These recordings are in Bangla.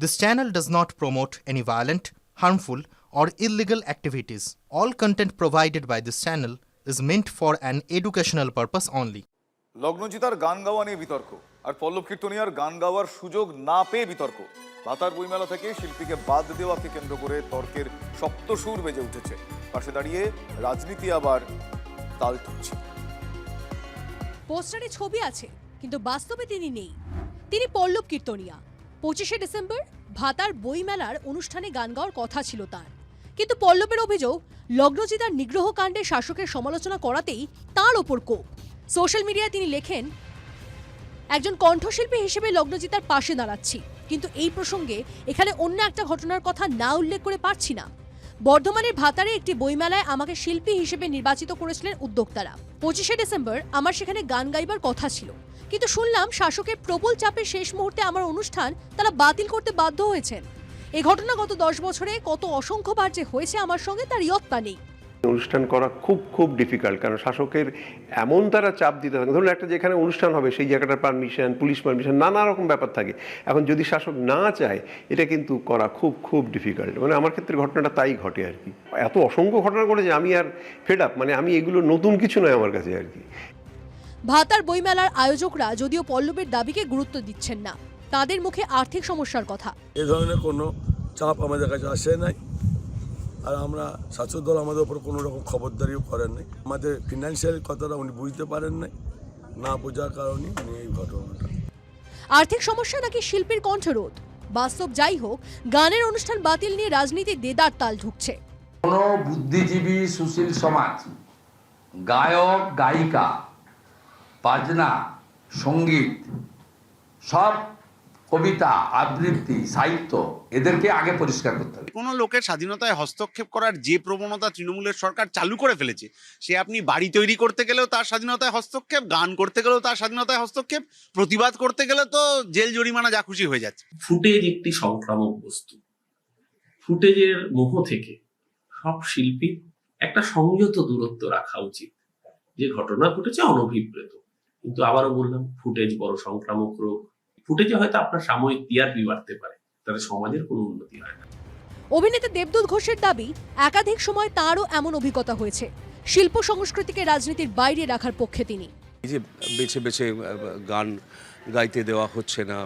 This channel does not promote any violent, harmful, or illegal activities. All content provided by this channel is meant for an educational purpose only. লগ্নজিতার গান গাওয়া নিয়ে বিতর্ক আর পল্লব কীর্তনিয়ার গান গাওয়ার সুযোগ না পেয়ে বিতর্ক। ভাতার বইমেলা থেকে শিল্পীকে বাদ দেওয়াকে কেন্দ্র করে তর্কের সপ্তসুর বেজে উঠেছে। পাশে দাঁড়িয়ে রাজনীতি আবার তাল ঠুকছে। পোস্টারে ছবি আছে কিন্তু বাস্তবে তিনি নেই। তিনি পল্লব কীর্তনিয়া। 25শে ডিসেম্বর ভাতার বইমেলার অনুষ্ঠানে গান গাওয়ার কথা ছিল তার, কিন্তু পল্লবের অভিযোগ লগ্নজিতার নিগ্রহ কাণ্ডে শাসকের সমালোচনা করাতেই তার ওপর কোপ। সোশ্যাল মিডিয়ায় তিনি লেখেন, একজন কণ্ঠশিল্পী হিসেবে লগ্নজিতার পাশে দাঁড়াচ্ছি, কিন্তু এই প্রসঙ্গে এখানে অন্য একটা ঘটনার কথা না উল্লেখ করে পারছি না। বর্ধমানের ভাতারে একটি বইমেলায় আমাকে শিল্পী হিসেবে নির্বাচিত করেছিলেন উদ্যোক্তারা। 25শে ডিসেম্বর আমার সেখানে গান গাইবার কথা ছিল, কিন্তু শুনলাম শাসকের প্রবল চাপে শেষ মুহূর্তে আমার অনুষ্ঠান তারা বাতিল করতে বাধ্য হয়েছেন। এই ঘটনা গত 10 বছরে কত অসংখ্যবার যে হয়েছে আমার সঙ্গে তার ইয়ত্তা নেই। অনুষ্ঠান করা খুব ডিফিকাল্ট, কারণ শাসকের এমন তারা চাপ দিতে থাকে। ধরুন একটা যেখানে অনুষ্ঠান হবে সেই জায়গাটার পারমিশন, পুলিশ পারমিশন, নানা রকম ব্যাপার থাকে। এখন যদি শাসক না চায়, এটা কিন্তু করা খুব ডিফিকাল্ট। মানে আমার ক্ষেত্রে ঘটনাটা তাই ঘটে আর কি। এত অসংখ্য ঘটনা ঘটেছে, আমি আর ফেড আপ, মানে আমি এগুলো নতুন কিছু নয় আমার কাছে আর কি। ভাতার বইমেলার আয়োজকরা যদিও পল্লবের দাবিকে গুরুত্ব দিচ্ছেন না, তাদের মুখে আর্থিক সমস্যার কথা। এ ধরনের কোনো চাপ আমাদের কাছে আসে নাই, আর আমরা শাসক দল আমাদের ওপর কোনো রকম খবরদারিও করেন নাই। আমাদের ফিনান্সিয়াল কথাটা উনি বুঝতে পারেন নাই, না বোঝার কারণে উনি এই ঘটনাটা। আর্থিক সমস্যা নাকি শিল্পীর কণ্ঠরোধ, বাস্তব যাই হোক, গানের অনুষ্ঠান বাতিল নিয়ে রাজনীতি দেদার তাল ঢুকছে। কোন বুদ্ধিজীবী সুশীল সমাজ, গায়ক গায়িকা, বাজনা, সঙ্গীত, সব কবিতা, আবৃত্তি, সাহিত্য, এদেরকে আগে পরিষ্কার করতে হবে। কোনো লোকের স্বাধীনতায় হস্তক্ষেপ করার যে প্রবণতা তৃণমূলের সরকার চালু করে ফেলেছে, সে আপনি বাড়ি তৈরি করতে গেলেও তার স্বাধীনতায় হস্তক্ষেপ, গান করতে গেলেও তার স্বাধীনতায় হস্তক্ষেপ, প্রতিবাদ করতে গেলে তো জেল জরিমানা যা খুশি হয়ে যাচ্ছে। ফুটেজ একটি সংক্রামক বস্তু। ফুটেজের মোহ থেকে সব শিল্পী একটা সংযত দূরত্ব রাখা উচিত। যে ঘটনা ঘটেছে অনভিপ্রেত, কিন্তু আবারও বললাম, ফুটেজ বড় সংক্রামক রোগ। ফুটেজে হয়তো আপনার সাময়িক টিআরপি বাড়তে পারে, তাতে সমাজের কোনো উন্নতি হয় না। অভিনেতা দেবদূত ঘোষের দাবি, একাধিক সময় তারও এমন অভিজ্ঞতা হয়েছে। শিল্প সংস্কৃতিকে রাজনীতির বাইরে রাখার পক্ষে তিনি। এই যে বেছে গান গাইতে দেওয়া হচ্ছে না,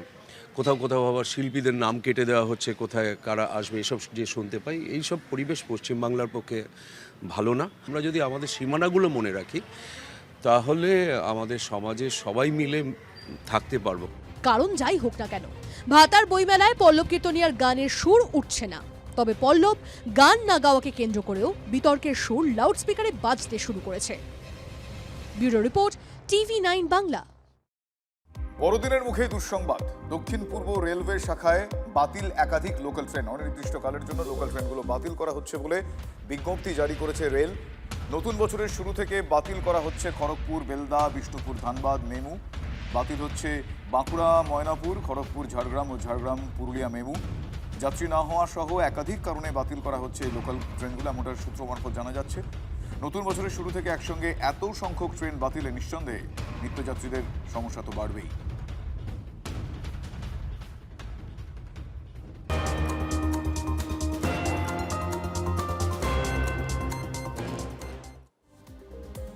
কোথাও আবার শিল্পীদের নাম কেটে দেওয়া হচ্ছে, কোথায় কারা আসবে এসব যে শুনতে পাই, এইসব পরিবেশ পশ্চিমবাংলার পক্ষে ভালো না। আমরা যদি আমাদের সীমানাগুলো মনে রাখি, তাহলে আমাদের সমাজে সবাই মিলে থাকতে পারবো। কারণ যাই হোক না কেন, ভাতার বইমেলায় পল্লব কীর্তনিয়ার গানের সুর উঠছে না। তবে পল্লব গান না গাওয়াকে কেন্দ্র করেও বিতর্কের সুর লাউডস্পিকারে বাজতে শুরু করেছে। Bureau report, TV9 Bangla. বড়দিনের মুখে দুঃসংবাদ। দক্ষিণ পূর্ব রেলওয়ে শাখায় বাতিল একাধিক লোকাল ট্রেন। অনির্দিষ্টকালের জন্য লোকাল ট্রেনগুলো বাতিল করা হচ্ছে বলে বিজ্ঞপ্তি জারি করেছে রেল। নতুন বছরের শুরু থেকে বাতিল করা হচ্ছে খড়গপুর, বেলদা, বিষ্ণুপুর, ধানবাদ মেমু। বাতিল হচ্ছে বাঁকুড়া, ময়নাপুর, খড়গপুর, ঝাড়গ্রাম ও ঝাড়গ্রাম পুরুলিয়া মেমু। যাত্রী না হওয়া সহ একাধিক কারণে বাতিল করা হচ্ছে এই লোকাল ট্রেনগুলো, এমনটা সূত্র মারফত জানা যাচ্ছে। নতুন বছরের শুরু থেকে একসঙ্গে এত সংখ্যক ট্রেন বাতিলে নিঃসন্দেহে নিত্যযাত্রীদের সমস্যা তো বাড়বেই।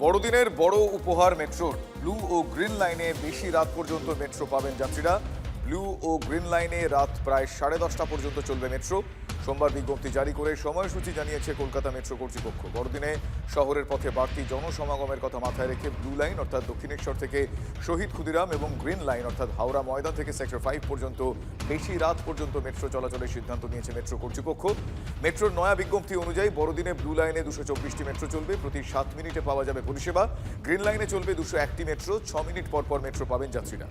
বড়দিনের বড় উপহার মেট্রোর। ব্লু ও গ্রিন লাইনে বেশি রাত পর্যন্ত মেট্রো পাবেন যাত্রীরা। ব্লু ও গ্রিন লাইনে রাত প্রায় 10:30 পর্যন্ত চলবে মেট্রো। সোমবার বিজ্ঞপ্তি জারি করে সময়সূচি জানিয়েছে কলকাতা মেট্রো কর্তৃপক্ষ। বড়দিনে শহরের পথে বাড়তি জনসমাগমের কথা মাথায় রেখে ব্লু লাইন অর্থাৎ দক্ষিণেশ্বর থেকে শহীদ ক্ষুদিরাম এবং গ্রিন লাইন অর্থাৎ হাওড়া ময়দান থেকে সেক্টর 5 পর্যন্ত বেশি রাত পর্যন্ত মেট্রো চলাচলের সিদ্ধান্ত নিয়েছে মেট্রো কর্তৃপক্ষ। মেট্রোর নয়া বিজ্ঞপ্তি অনুযায়ী বড়দিনে ব্লু লাইনে 224টি মেট্রো চলবে, প্রতি 7 মিনিটে পাওয়া যাবে পরিষেবা। গ্রিন লাইনে চলবে 201টি মেট্রো, 6 মিনিট পর মেট্রো পাবেন যাত্রীরা।